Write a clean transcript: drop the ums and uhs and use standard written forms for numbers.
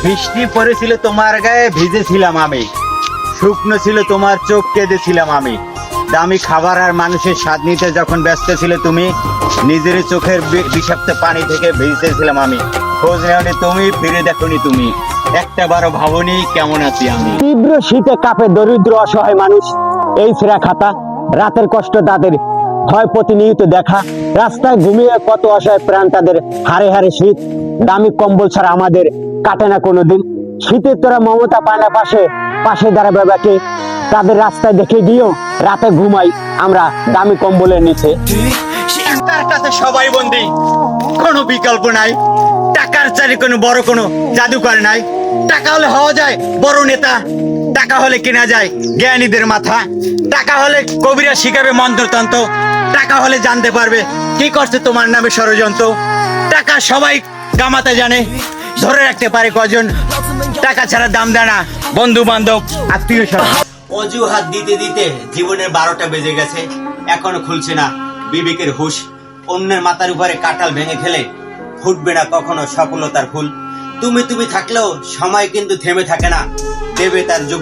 বৃষ্টি পড়েছিল তোমার গায়ে, ভিজেছিলাম আমি। শুকনো ছিল তোমার চোখ, কেঁদেছিলাম আমি। দামি খাবার আর মানুষের স্বাদ নিতে যখন ব্যস্ত ছিলে তুমি, নিজের চোখের বিষাক্ত পানি থেকে ভিজতেছিলাম আমি। খোঁজ নেওনি তুমি, ফিরে দেখোনি তুমি, একটা বারো ভাবনি কেমন আছি আমি। তীব্র শীতে কাঁপে দরিদ্র অসহায় মানুষ, এই ছেঁড়া খাতা, রাতের কষ্ট তাদের হয় প্রতিনিয়ত দেখা। রাস্তায় ঘুমিয়ে কত অসহায় প্রাণ তাদের, হারে হারে শীত, দামি কম্বল ছাড়া আমাদের কাটে না কোনোদিন। শীতের তোরা মমতা পায় না পাশে, পাশে দাঁড়াবে বাকে। তাদের রাস্তায় দেখে গিয়েও রাতে ঘুমাই আমরা দামি কম্বলের নিচে। টাকার কাছে সবাই বন্দী, কোনো বিকল্প নাই। টাকার চারি কোনো বড় কোনো জাদুকর নাই। টাকা হলে হওয়া যায় বড় নেতা, টাকা হলে কেনা যায় জ্ঞানীদের মাথা, টাকা হলে কবিরা শিখাবে মন্ত্রতন্ত্র, টাকা হলে জানতে পারবে কি করছে তোমার নামে ষড়যন্ত্র। টাকা সবাই কামাতে জানে, ধরে রাখতে পারে কজন। টাকা ছাড়া দাম দেয় না বন্ধু বান্ধব আত্মীয় স্বজন। অজুহাত দিতে দিতে জীবনের 12টা বেজে গেছে, এখনো খুলছে না বিবেকের হুঁশ। অন্যের মাথার উপরে কাঁঠাল ভেঙে খেলে ফুটবে না কখনো সফলতার ফুল। তুমি থাকলেও সময় কিন্তু থেমে থাকে না, দেবে তার যুগ।